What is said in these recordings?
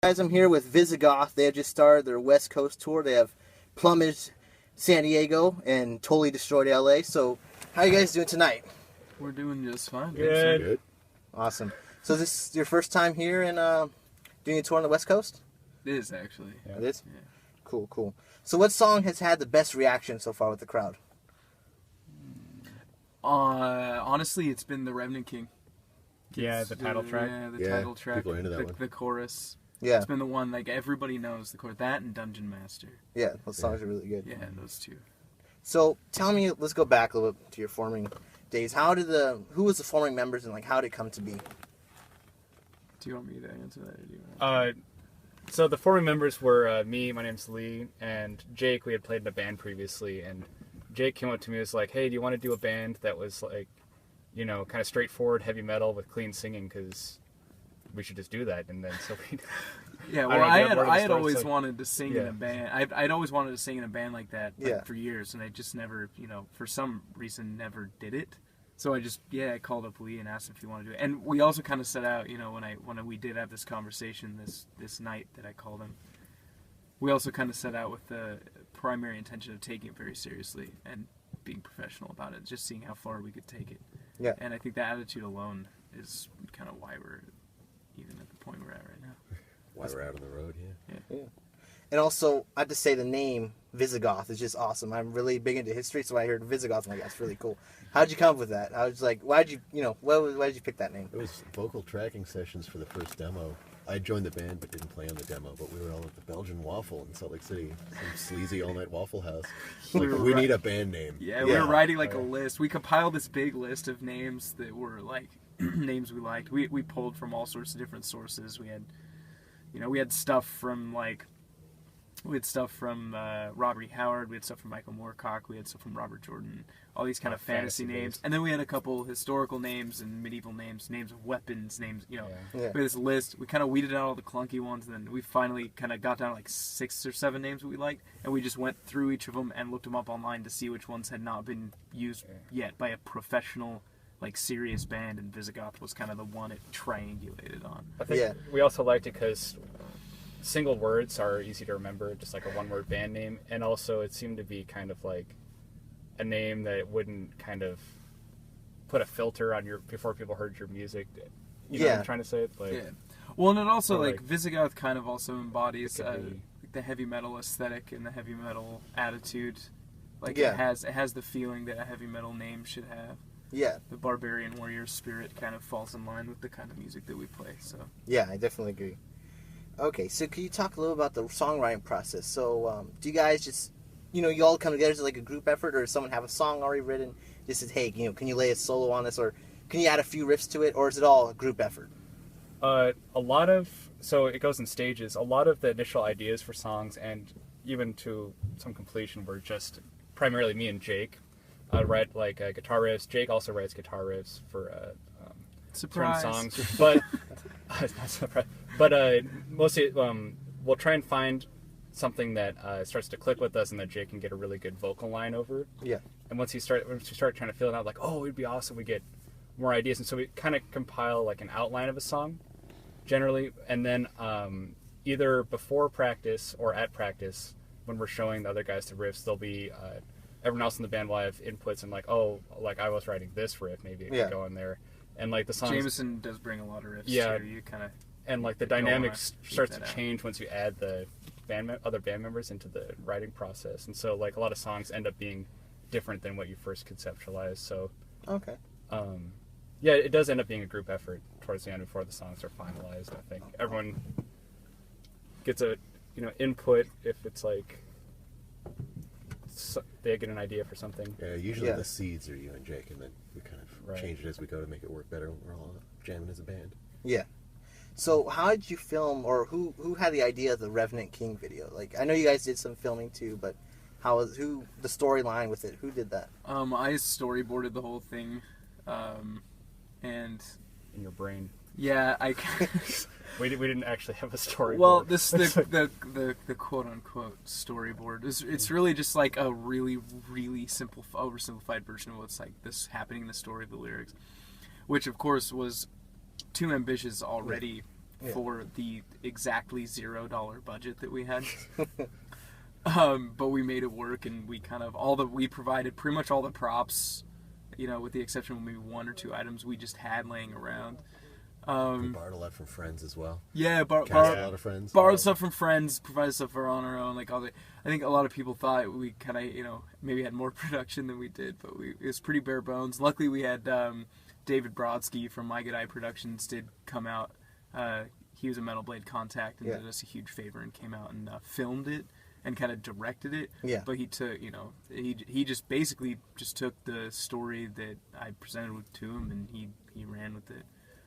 Guys, I'm here with Visigoth. They have just started their West Coast tour. They have plumaged San Diego and totally destroyed LA. So, how are you guys doing tonight? We're doing just fine. Good. Awesome. So, is this your first time here and doing a tour on the West Coast? It is, actually. Yeah. It is? Yeah. Cool. So, what song has had the best reaction so far with the crowd? Honestly, it's been the Revenant King. Yeah, the title track. Yeah, the title track. People are into that one. The chorus. Yeah. It's been the one, like, everybody knows the chorus. That and Dungeon Master. Yeah, those songs are really good. Yeah, those two. So, tell me, let's go back a little bit to your forming days. Who was the forming members and, like, how did it come to be? Do you want me to answer that, or do you want So the forming members were me, my name's Lee, and Jake. We had played in a band previously, and Jake came up to me and was like, hey, do you want to do a band that was, like, you know, kind of straightforward heavy metal with clean singing, because we should just do that. And then so we Yeah, well, I had always like, wanted to sing in a band. I'd always wanted to sing in a band like that for years, and I just never, for some reason, never did it. So I called up Lee and asked him if he wanted to do it. And we also kind of set out, when we did have this conversation this night that I called him, we also kind of set out with the primary intention of taking it very seriously and being professional about it, just seeing how far we could take it. Yeah. And I think that attitude alone is kind of why we're even at the point we're at right now. Why we're out on the road, Yeah. And also, I have to say the name Visigoth is just awesome. I'm really big into history, so when I heard Visigoth, I'm like, that's really cool. How'd you come up with that? I was like, why did you pick that name? It was vocal tracking sessions for the first demo. I joined the band but didn't play on the demo, but we were all at the Belgian Waffle in Salt Lake City, some sleazy all-night Waffle House. Like, we need a band name. Yeah, we were writing like a list. We compiled this big list of names that were like names we liked. We pulled from all sorts of different sources. We had stuff from Robert E. Howard. We had stuff from Michael Moorcock. We had stuff from Robert Jordan. All these kind of fantasy names. And then we had a couple historical names and medieval names of weapons, names, We had this list. We kind of weeded out all the clunky ones, and then we finally kind of got down to like 6 or 7 names that we liked, and we just went through each of them and looked them up online to see which ones had not been used yet by a professional, like, serious band, and Visigoth was kind of the one it triangulated on. I think we also liked it because single words are easy to remember, just like a one-word band name, and also it seemed to be kind of like a name that wouldn't kind of put a filter on before people heard your music. You know what I'm trying to say? Well, and it also, like, Visigoth kind of also embodies the heavy metal aesthetic and the heavy metal attitude. Like, it has the feeling that a heavy metal name should have. Yeah. The barbarian warrior spirit kind of falls in line with the kind of music that we play. So. Yeah, I definitely agree. Okay, so can you talk a little about the songwriting process? So, do you guys just, you all come together as like a group effort, or does someone have a song already written? Just says, hey, can you lay a solo on this, or can you add a few riffs to it, or is it all a group effort? So it goes in stages. A lot of the initial ideas for songs, and even to some completion, were just primarily me and Jake. I write like guitar riffs. Jake also writes guitar riffs for surprise songs, but not surprise. But mostly we'll try and find something that starts to click with us, and that Jake can get a really good vocal line over. Yeah. And once we start trying to feel it out, like, oh, it'd be awesome, we get more ideas, and so we kind of compile like an outline of a song, generally, and then either before practice or at practice, when we're showing the other guys the riffs, there'll be everyone else in the band will have inputs and like, oh, like I was writing this riff, maybe it could go in there, and like the songs. Jamison does bring a lot of riffs. Yeah. Too. You kind of. And like the dynamics starts to change once you add the other band members into the writing process, and so like a lot of songs end up being different than what you first conceptualized. So okay, it does end up being a group effort towards the end before the songs are finalized. I think everyone gets a input if it's like they get an idea for something. Yeah, usually the seeds are you and Jake, and then we kind of change it as we go to make it work better when we're all jamming as a band. Yeah. So how did you film, or who had the idea of the Revenant King video? Like, I know you guys did some filming too, but the storyline with it? Who did that? I storyboarded the whole thing, and in your brain. Yeah, we didn't actually have a storyboard. Well, the quote unquote storyboard it's really just like a really really oversimplified version of what's like this happening in the story of the lyrics, which of course was too ambitious already for the exactly $0 budget that we had. But we made it work, and we kind of we provided pretty much all the props, with the exception of maybe 1 or 2 items we just had laying around. We borrowed a lot from friends as well. Yeah, borrowed a lot of friends. Borrowed stuff from friends, provided stuff on our own. Like I think a lot of people thought we kind of maybe had more production than we did, but it was pretty bare bones. Luckily, we had David Brodsky from My Good Eye Productions did come out. He was a Metal Blade contact and did us a huge favor and came out and filmed it and kind of directed it. Yeah. But he took, he just basically just took the story that I presented to him and he ran with it.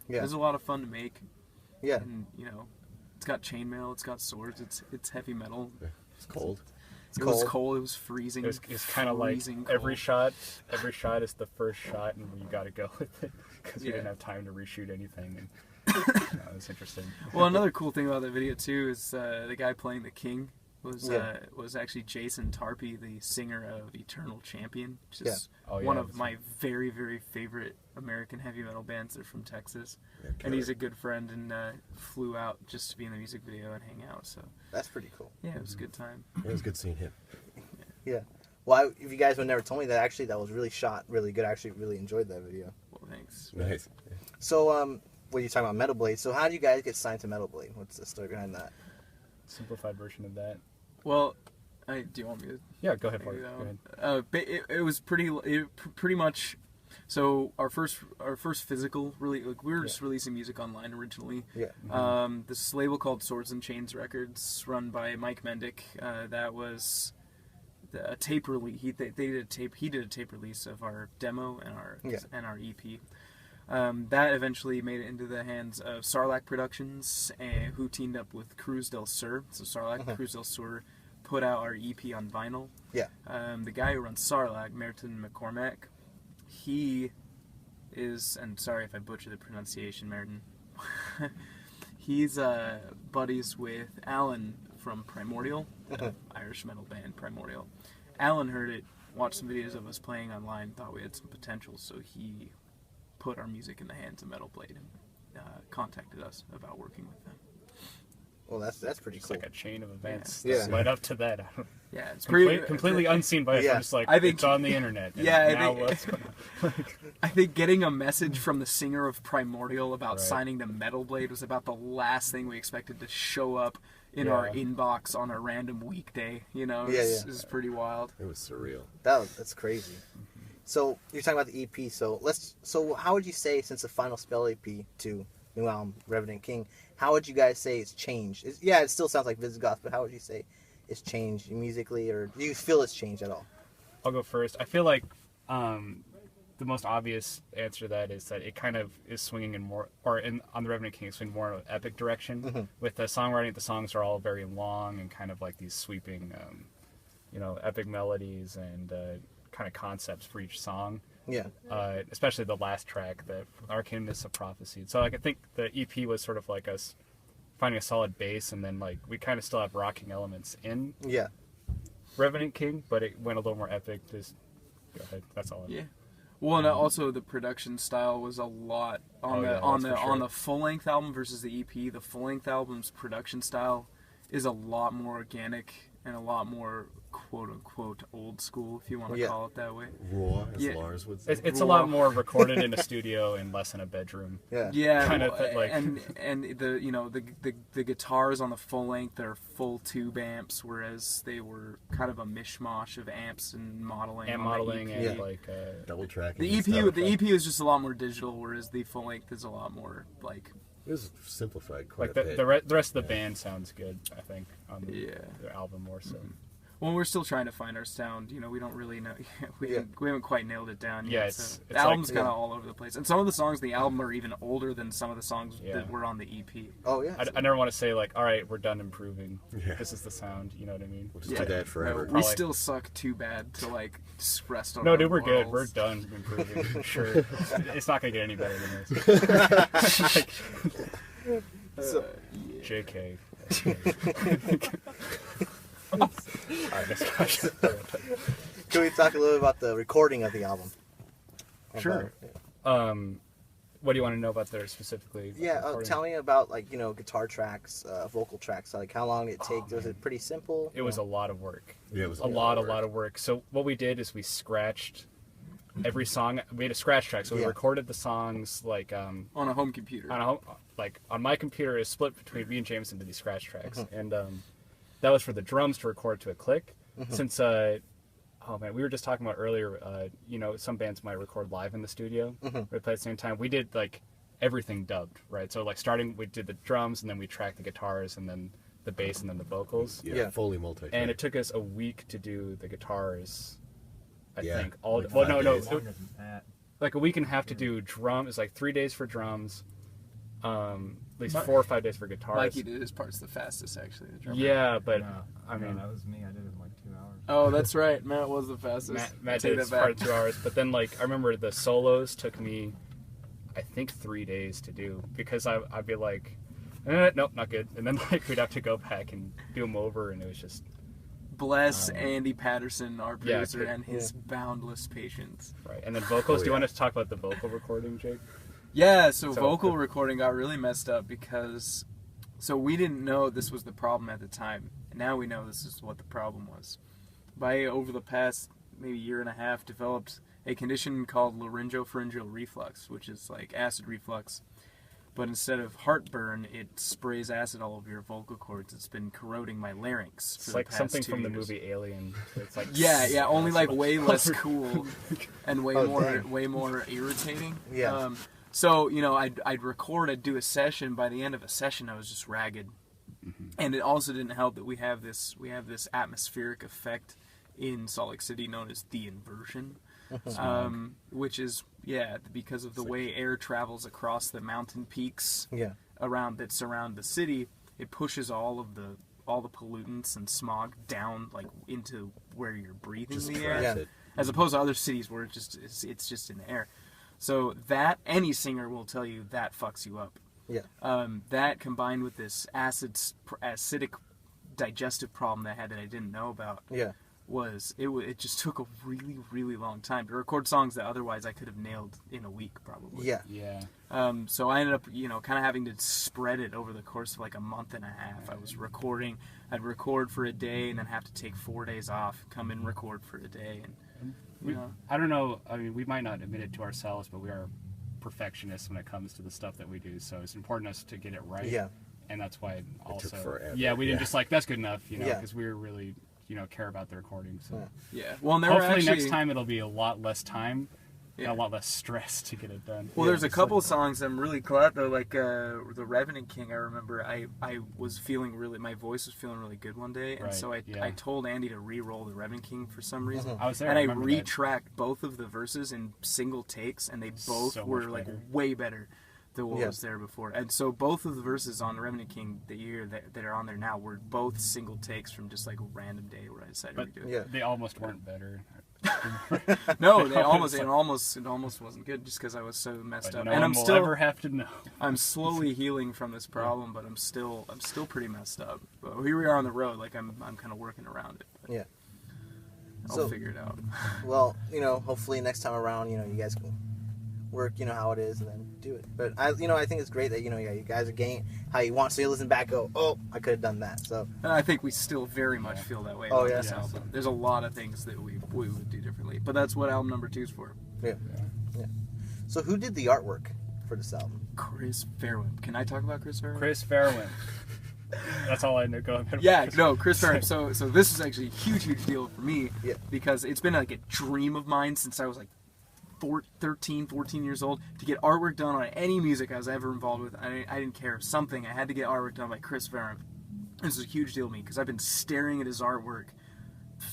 Yeah. It was a lot of fun to make. Yeah. And, it's got chainmail, it's got swords, it's heavy metal. Yeah. It's cold. It was cold, it was freezing. It's kind of like every shot is the first shot and you got to go with it because we didn't have time to reshoot anything. And it was interesting. Well, another cool thing about that video too is the guy playing the king was actually Jason Tarpey, the singer of Eternal Champion, which is one of my very, very favorite American heavy metal bands. They're from Texas, and he's a good friend and flew out just to be in the music video and hang out. So that's pretty cool. Yeah, it was a good time. It was good seeing him. Yeah. Well, if you guys would never told me that, actually, that was really shot really good. I actually really enjoyed that video. Well, thanks. Nice. Yeah. So, what are you talking about, Metal Blade? So, how do you guys get signed to Metal Blade? What's the story behind that? Simplified version of that. Well, do you want me to? Yeah, go ahead for it. Go ahead. It was pretty much. So our first physical, really, like we were just releasing music online originally. Yeah. Mm-hmm. This label called Swords and Chains Records, run by Mike Mendick. That was a tape release. He did a tape release of our demo and our EP. That eventually made it into the hands of Sarlacc Productions, who teamed up with Cruz del Sur. So Sarlacc, Cruz del Sur, put out our EP on vinyl. Yeah. The guy who runs Sarlacc, Merton McCormack, he is, and sorry if I butcher the pronunciation, Merton, he's buddies with Alan from Primordial, Irish metal band Primordial. Alan heard it, watched some videos of us playing online, thought we had some potential, so he put our music in the hands of Metal Blade and contacted us about working with them. Well, that's pretty cool. It's like a chain of events that led up to that. Yeah, it's completely unseen by us. I'm just like, I think, it's on the internet. I think getting a message from the singer of Primordial about signing to Metal Blade was about the last thing we expected to show up in our inbox on a random weekday. It was pretty wild. It was surreal. That's crazy. So you're talking about the EP. So how would you say, since the Final Spell EP to new album Revenant King, how would you guys say it's changed? It still sounds like Visigoth, but how would you say it's changed musically, or do you feel it's changed at all? I'll go first. I feel like the most obvious answer to that is that it kind of is swinging in more, on the Revenant King, it's swinging more in an epic direction. Mm-hmm. With the songwriting, the songs are all very long and kind of like these sweeping, epic melodies and kind of concepts for each song. Yeah. Especially the last track, the Arcane Mists of Prophecy. So I think the EP was sort of like us finding a solid base, and then like we kind of still have rocking elements in Revenant King, but it went a little more epic. Just go ahead. That's all. Yeah. Well, and also the production style was a lot on the full length album versus the EP. The full length album's production style is a lot more organic and a lot more quote-unquote old school, if you want to call it that way. Raw, as Lars would say. It's a lot more recorded in a studio and less in a bedroom. Yeah. Kind of like... and the guitars on the full length are full tube amps, whereas they were kind of a mishmash of amps and modeling. And like double tracking. The EP is just a lot more digital, whereas the full length is a lot more like... It was simplified quite a bit. The rest of the band sounds good, I think, on the album more so. Mm-hmm. Well, we're still trying to find our sound. We don't really know. We haven't quite nailed it down yet. Yeah, it's the album's kind of all over the place. And some of the songs in the album are even older than some of the songs that were on the EP. Oh, yeah. I never want to say, like, all right, we're done improving. Yeah. This is the sound. You know what I mean? We'll just do that forever. We still suck too bad to, like, just rest on No, dude, we're good. We're done improving. Sure. It's not going to get any better than this. JK. Alright, next question. Can we talk a little about the recording of the album? Sure. What do you want to know about there specifically? Yeah, tell me about guitar tracks, vocal tracks. Like how long it takes. Was it pretty simple? It was a lot of work. Yeah, it was a lot of work. So what we did is we scratched every song. We had a scratch track, so we recorded the songs on a home computer. On my computer, is split between me and Jamison to these scratch tracks, and that was for the drums to record to a click. Since we were just talking about earlier, some bands might record live in the studio, we play at the same time. We did everything dubbed, right? So starting, we did the drums, and then we tracked the guitars, and then the bass, and then the vocals. Yeah, fully multi-track. And it took us a week to do the guitars. I think no, like a week and a half to do drums. It's like 3 days for drums, at least 4 or 5 days for guitars. Mikey did his parts the fastest, actually. The drummer. Yeah, but that was me. I did it in 2 hours. Oh, that's right. Matt was the fastest. Matt did his part in 2 hours, but then I remember the solos took me, I think 3 days to do, because I'd be like, nope, not good, and then we'd have to go back and do them over, and it was just. Bless Andy Patterson, our producer, and his boundless patience. Right, and then vocals. Do you want to talk about the vocal recording, Jake? Yeah, so vocal recording got really messed up because, we didn't know this was the problem at the time. Now we know this is what the problem was. Over the past maybe year and a half, developed a condition called laryngopharyngeal reflux, which is like acid reflux. But instead of heartburn, it sprays acid all over your vocal cords. It's been corroding my larynx for the past 2 years. It's like something from the movie Alien. It's only way less cool and way more irritating. Yeah. I'd record, I'd do a session. By the end of a session, I was just ragged. And it also didn't help that we have this atmospheric effect in Salt Lake City known as the inversion. Which is because of the way air travels across the mountain peaks that surround the city, it pushes all the pollutants and smog down into where you're breathing the air, as opposed to other cities where it's just in the air. So that any singer will tell you that fucks you up. That combined with this acidic digestive problem that I had that I didn't know about. It just took a really, really long time to record songs that otherwise I could have nailed in a week, probably. So I ended up, kind of having to spread it over the course of a month and a half. I'd record for a day and then have to take 4 days off, come and record for a day. And I don't know, we might not admit it to ourselves, but we are perfectionists when it comes to the stuff that we do, so it's important to us to get it right. And that's why also... It took forever. We didn't just that's good enough, because we were really... care about the recording. So well, and hopefully next time it'll be a lot less time and a lot less stress to get it done. Well, there's a couple songs I'm really glad though, the Revenant King. I remember I was feeling my voice was feeling really good one day, and so I told Andy to re-roll the Revenant King for some reason. I was there, and I retracked both of the verses in single takes, and they both were way better than what was there before. And so both of the verses on Revenant King that are on there now were both single takes from just a random day where I decided to do it. They almost weren't better. No, it almost wasn't good just because I was so messed up. And I'm still ever have to know. I'm slowly healing from this problem, but I'm still pretty messed up. But here we are on the road, I'm kind of working around it. I'll figure it out. Well, hopefully next time around, you guys can work, how it is, and then do it. But I think it's great that you guys are getting how you want. So you listen back, go, oh, I could have done that. So and I think we still very much feel that way about this album. There's a lot of things that we would do differently, but that's what album number 2 is for. Yeah. So who did the artwork for this album? Chris Fairwind. Can I talk about Chris Fairwind? Chris Fairwind. That's all I know. Go ahead. Chris Fairwind. So this is actually a huge deal for me because it's been a dream of mine since I was 13, 14 years old to get artwork done on any music I was ever involved with. I didn't care. Something. I had to get artwork done by Chris Barron. This is a huge deal to me because I've been staring at his artwork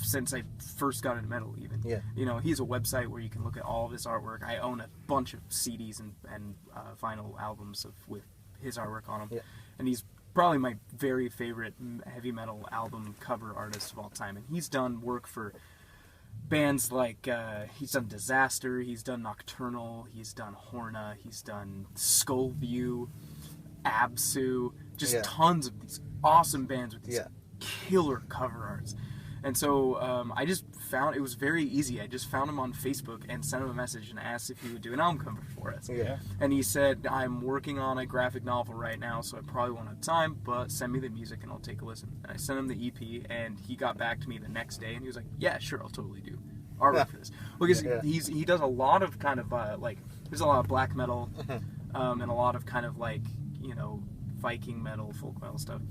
since I first got into metal even. He has a website where you can look at all of his artwork. I own a bunch of CDs and vinyl albums with his artwork on them. And he's probably my very favorite heavy metal album cover artist of all time. And he's done work for bands he's done Disaster, he's done Nocturnal, he's done Horna, he's done Skullview, Absu, just tons of these awesome bands with these killer cover arts. And so I just found it was very easy. I just found him on Facebook and sent him a message and asked if he would do an album cover for us. Yeah. And he said, I'm working on a graphic novel right now, so I probably won't have time, but send me the music and I'll take a listen. And I sent him the EP, and he got back to me the next day, and he was like, yeah, sure, I'll totally do artwork for this. Because he does a lot of kind of, there's a lot of black metal and a lot of kind of like, you know, Viking metal, folk metal stuff.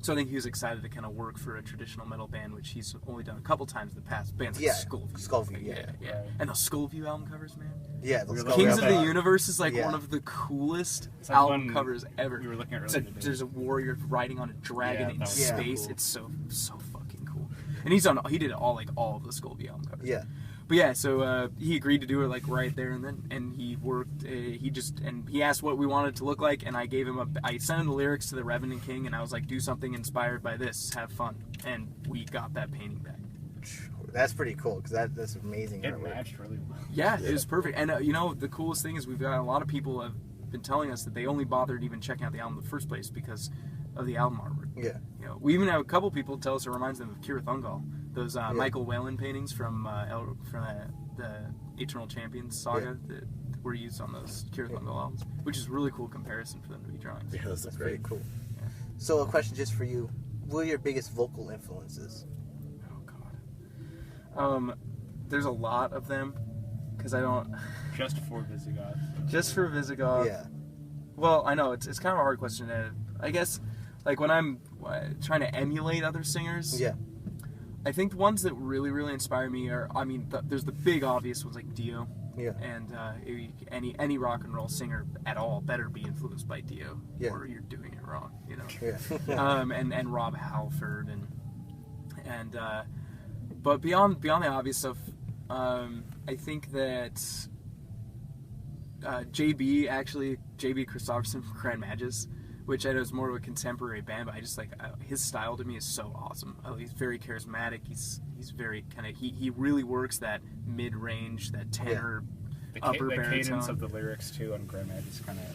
So I think he was excited to kind of work for a traditional metal band, which he's only done a couple times in the past. Bands like Skullview, yeah. And those Skullview album covers, man. Yeah, those Kings of the Universe is like one of the coolest album covers ever. We were looking at there's a warrior riding on a dragon in space. Cool. It's so fucking cool. And he did all of the Skullview album covers. Yeah. But yeah, so he agreed to do it like right there and then, and he worked. He asked what we wanted it to look like, and I sent him the lyrics to the Revenant King, and I was like, do something inspired by this, have fun, and we got that painting back. That's pretty cool because that's amazing. It matched really well. Yeah, it was perfect. And you know, the coolest thing is we've got a lot of people have been telling us that they only bothered even checking out the album in the first place because of the album artwork. Yeah. You know, we even have a couple people tell us it reminds them of Kira Thungal. Those Michael Whalen paintings from the Eternal Champions saga that were used on those Kira Thungal albums, which is a really cool comparison for them to be drawing. Yeah, that's very cool. Yeah. So a question just for you: what are your biggest vocal influences? Oh God, there's a lot of them because I don't. Just for Visigoth. Just for Visigoth. Yeah. Well, I know it's kind of a hard question to. I guess like when I'm trying to emulate other singers. Yeah. I think the ones that really, really inspire me are, there's the big obvious ones like Dio. Yeah. And any rock and roll singer at all better be influenced by Dio, or you're doing it wrong, you know. Yeah. And Rob Halford and but beyond the obvious stuff, I think that JB Christopherson from Grand Magus, which I know is more of a contemporary band, but I just like his style to me is so awesome. He's very charismatic. He's very kind of he really works that mid range, that tenor, upper baritone. The cadence of the lyrics too on Grand Magus kind of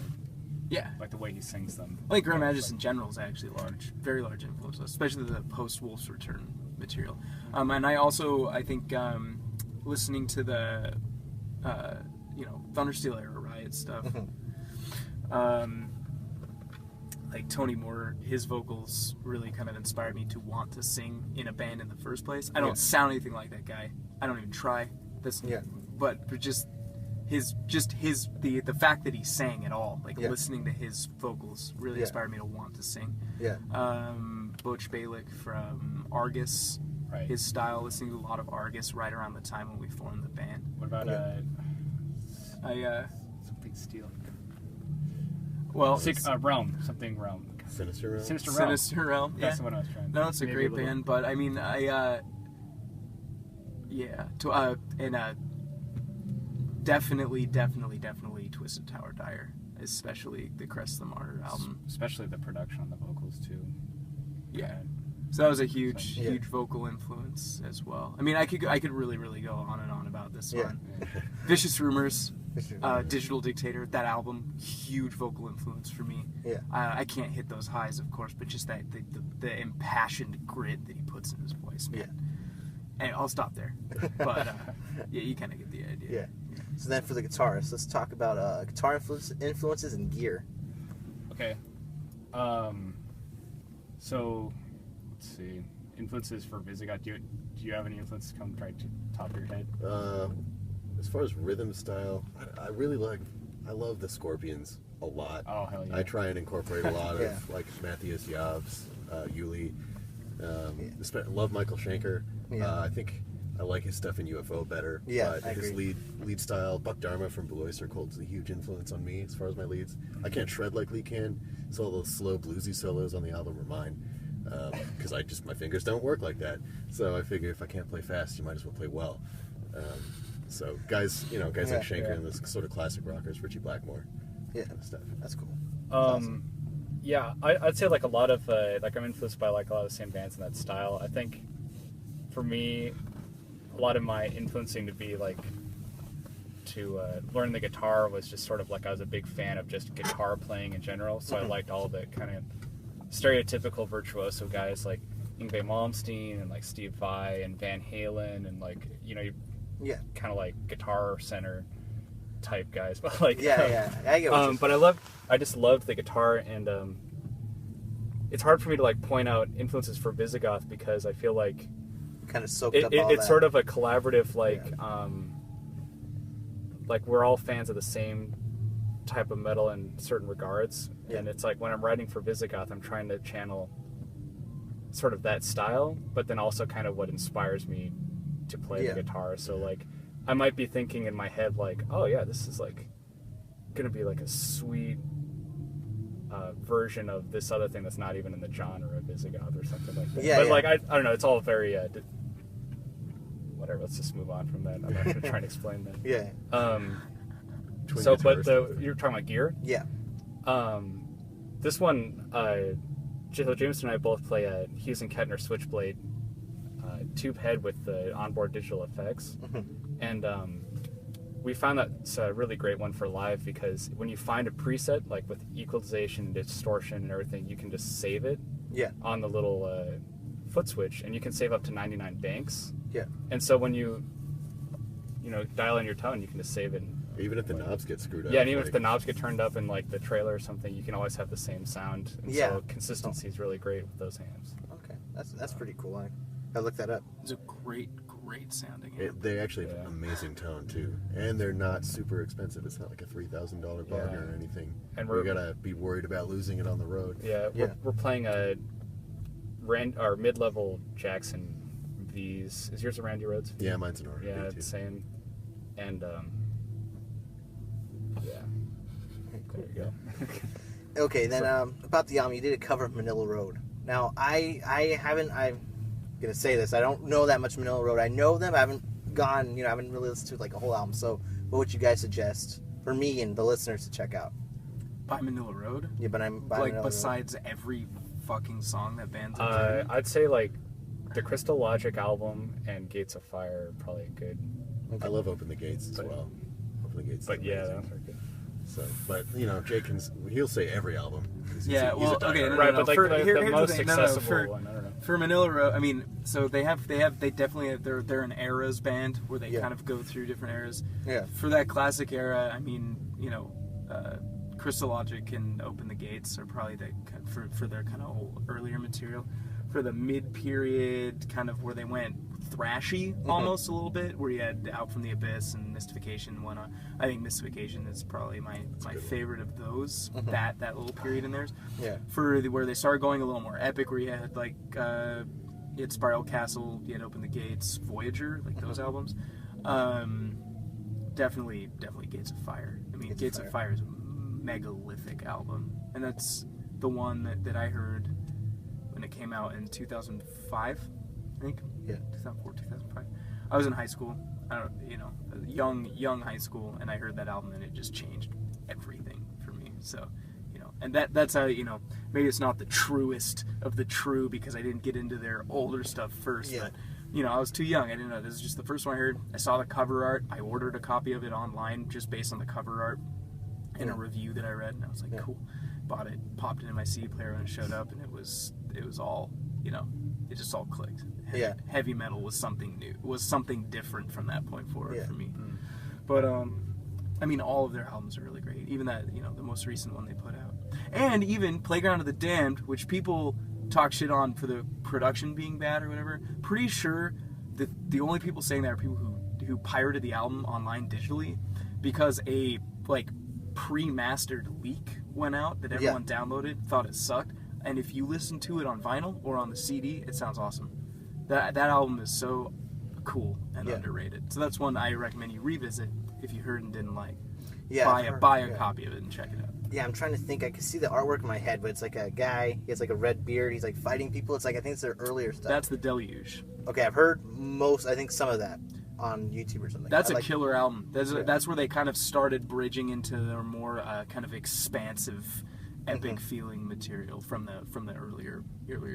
like the way he sings them. I think Grand Magus in general is actually very large influence, especially the post Wolf's Return material. And I think listening to the Thundersteel era Riot stuff. Like Tony Moore, his vocals really kind of inspired me to want to sing in a band in the first place. I don't sound anything like that guy. I don't even try. But just the fact that he sang at all, like listening to his vocals, really inspired me to want to sing. Yeah. Butch Balick from Argus, his style, listening to a lot of Argus right around the time when we formed the band. What about something Steel? Well, Realm, something Realm. Sinister Realm. Sinister Realm. Yeah. That's the one I was trying to. No, it's a great band, but I mean, definitely Twisted Tower Dire, especially the Crest of the Martyr album. Especially the production on the vocals too. Yeah. So that was a huge vocal influence as well. I mean, I could really go on and on about this one. Vicious Rumors. Digital Dictator, that album, huge vocal influence for me. Yeah. I can't hit those highs, of course, but just that the impassioned grit that he puts in his voice, man. Yeah. And I'll stop there. But you kind of get the idea. Yeah. So then for the guitarist, let's talk about guitar influences and gear. Okay. So let's see. Influences for Visigoth. Do you have any influences come right to the top of your head? As far as rhythm style, I love the Scorpions a lot. Oh, hell yeah. I try and incorporate a lot of like Matthias Yavs, Yuli. Love Michael Schenker. I think I like his stuff in UFO better. Yeah, but his lead style, Buck Dharma from Blue Oyster Cult, is a huge influence on me as far as my leads. I can't shred like Lee can, so all those slow bluesy solos on the album are mine. Because my fingers don't work like that. So I figure if I can't play fast, you might as well play well. So guys like Schenker and those sort of classic rockers, Richie Blackmore, kind of stuff. That's cool. Awesome. Yeah, I'd say like a lot of I'm influenced by like a lot of the same bands in that style. I think for me, a lot of my influencing to be like to learn the guitar was just sort of like I was a big fan of just guitar playing in general. So I liked all the kind of stereotypical virtuoso guys like Yngwie Malmsteen and like Steve Vai and Van Halen and like kind of like Guitar Center type guys, but like I get what but I just loved the guitar, and it's hard for me to like point out influences for Visigoth because I feel like kind of soaked up all it's that. sort of a collaborative like we're all fans of the same type of metal in certain regards, and it's like when I'm writing for Visigoth, I'm trying to channel sort of that style, but then also kind of what inspires me to play the guitar. So like I might be thinking in my head like, oh yeah, this is like gonna be like a sweet version of this other thing that's not even in the genre of Visigoth or something like that. But like I don't know, it's all very whatever. Let's just move on from that. I'm not gonna try and explain that. So, but you're talking about gear. Yeah. This one, Jamison and I both play a Hughes and Kettner Switchblade tube head with the onboard digital effects, and we found that's a really great one for live because when you find a preset like with equalization, distortion, and everything, you can just save it on the little foot switch, and you can save up to 99 banks. Yeah. And so when you dial in your tone, you can just save it. Even if the knobs get screwed up. Yeah, and even if the knobs get turned up in like the trailer or something, you can always have the same sound. And so consistency is really great with those amps. Okay, that's pretty cool. I looked that up. It's a great sounding amp. They actually have an amazing tone too, and they're not super expensive. It's not like a $3,000 bargain or anything. And we're gonna be worried about losing it on the road. Yeah, we're playing our mid-level Jackson V's. Is yours a Randy Rhoads V? Yeah, mine's an RV. Yeah, it's the same. And there you go. Okay, then about the album, you did a cover of Manila Road. Now, I'm gonna say this, I don't know that much Manila Road. I know them, I haven't gone, I haven't really listened to like a whole album, so what would you guys suggest for me and the listeners to check out? By Manila Road? Yeah, but I'm by like Manila besides Road. Every fucking song that band's in. I'd say like the Crystal Logic album and Gates of Fire are probably good. I love Open the Gates as well. Open the Gates. But yeah, those are good. So, but Jake he'll say every album. He's okay, right, but like the most accessible for, one. I don't know. For Manila Road, I mean, so they definitely have, they're an eras band where they kind of go through different eras. Yeah. For that classic era, I mean, Crystal Logic and Open the Gates are probably for their kind of earlier material. For the mid-period, kind of where they went thrashy almost a little bit, where you had Out from the Abyss and Mystification and whatnot. I think Mystification is probably my favorite of those. That little period in theirs. Yeah. For where they started going a little more epic, where you had like you had Spiral Castle, you had Open the Gates, Voyager, like those albums. Definitely Gates of Fire. I mean, Gates of Fire is a megalithic album, and that's the one that I heard when it came out in 2005, I think. Yeah, 2004, 2005. I was in high school. Young high school, and I heard that album, and it just changed everything for me. So, and that's how maybe it's not the truest of the true because I didn't get into their older stuff first. Yeah. But I was too young. I didn't know. This is just the first one I heard. I saw the cover art. I ordered a copy of it online just based on the cover art in a review that I read, and I was like, cool. Bought it, popped it in my CD player when it showed up, and it was all, it just all clicked. Heavy metal was something new. It was something different from that point forward for me. But I mean, all of their albums are really great. Even that, the most recent one they put out, and even Playground of the Damned, which people talk shit on for the production being bad or whatever. Pretty sure that the only people saying that are people who pirated the album online digitally, because a pre-mastered leak went out that everyone downloaded, thought it sucked, and if you listen to it on vinyl or on the CD, it sounds awesome. That album is so cool and underrated. So that's one I recommend you revisit if you heard and didn't like. Buy a copy of it and check it out. Yeah, I'm trying to think. I can see the artwork in my head, but it's like a guy. He has like a red beard. He's like fighting people. It's like I think it's their earlier stuff. That's the Deluge. Okay, I've heard some of that on YouTube or something. That's a killer album. That's where they kind of started bridging into their more kind of expansive, epic feeling material from the earlier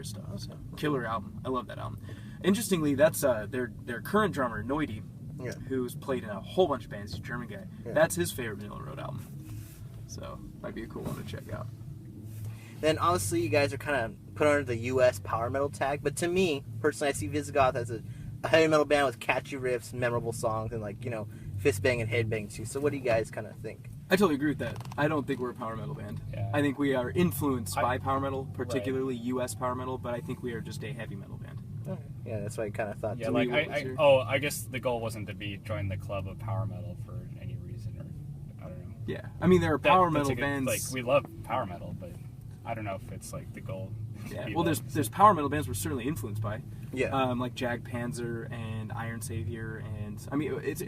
stuff. So, killer album. I love that album. Interestingly, that's their current drummer Noidi, who's played in a whole bunch of bands. He's a German guy. Yeah. That's his favorite Manila Road album. So might be a cool one to check out. Then obviously you guys are kind of put under the U.S. power metal tag. But to me, personally, I see Visigoth as a heavy metal band with catchy riffs, memorable songs, and like, you know, fist bang and head bang too. So what do you guys kind of think? I totally agree with that. I don't think we're a power metal band. Yeah. I think we are influenced by power metal, particularly U.S. power metal, but I think we are just a heavy metal band. Okay. Yeah, that's what I kind of thought. Yeah, too. like I guess the goal wasn't to join the club of power metal for any reason, or I don't know. Yeah, I mean there are power metal bands. Like we love power metal, but I don't know if it's like the goal. Yeah, well, there's power metal bands we're certainly influenced by. Yeah. Like Jag Panzer and Iron Savior, and I mean it's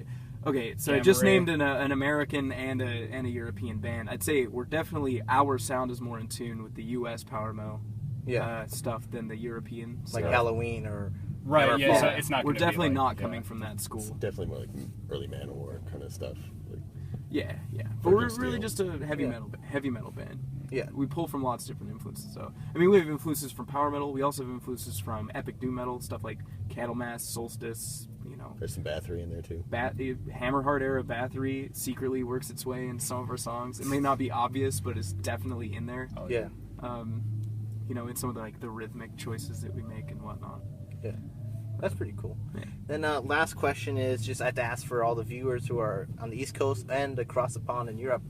okay. So Gamma I just Ray. named an American and a European band. I'd say we're definitely our sound is more in tune with the U.S. power metal stuff than the European. Like stuff. Halloween or Right, yeah, Yeah, so it's not. We're gonna be definitely like, not coming from that school. It's definitely more like early Manowar kind of stuff. Like, Yeah. But we're Steel. really just a heavy metal band. Yeah. We pull from lots of different influences. So I mean, we have influences from power metal. We also have influences from epic doom metal stuff like Candlemass, Solstice. You know, there's some Bathory in there too. Hammerheart era Bathory secretly works its way into some of our songs. It may not be obvious, but it's definitely in there. Oh, yeah. You know, in some of the rhythmic choices that we make and whatnot. Yeah. That's pretty cool. Yeah. Then last question is just I have to ask for all the viewers who are on the East Coast and across the pond in Europe.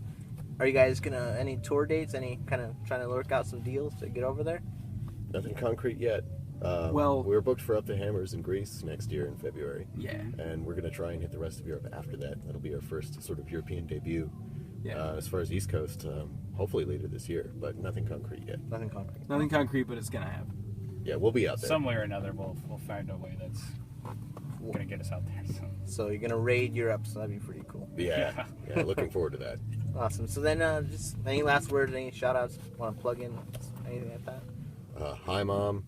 Are you guys any tour dates? Any kind of trying to work out some deals to get over there? Nothing concrete yet. Well, we're booked for Up the Hammers in Greece next year in February. Yeah. And we're going to try and hit the rest of Europe after that. That'll be our first sort of European debut. Yeah. As far as East Coast, hopefully later this year, but nothing concrete yet. Nothing concrete. Nothing concrete, but it's gonna happen. Yeah, we'll be out there. Some way or another, we'll find a way that's gonna get us out there. So you're gonna raid Europe, so that'd be pretty cool. Yeah, looking forward to that. Awesome. So then, just any last words, any shout outs, want to plug in, anything like that? Hi, Mom.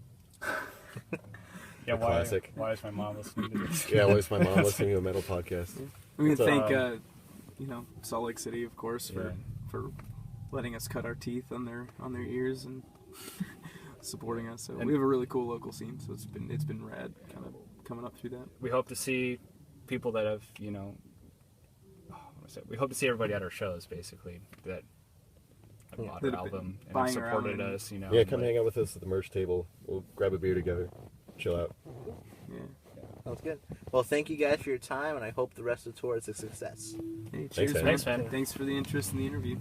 Yeah, classic. Why is my mom listening to this? Yeah, why is my mom listening to a metal podcast? We can So, thank, Salt Lake City, of course, Yeah. for letting us cut our teeth on their ears and supporting us. So we have a really cool local scene. So it's been rad, kind of coming up through that. We hope to see people that have, we hope to see everybody at our shows, basically, that have bought That our have been album and buying have our supported album. us, Yeah, come hang out with us at the merch table. We'll grab a beer together, chill out. Yeah. Sounds good. Well, thank you guys for your time, and I hope the rest of the tour is a success. Hey, Thanks, cheers, man. Thanks, man. Thanks for the interest in the interview.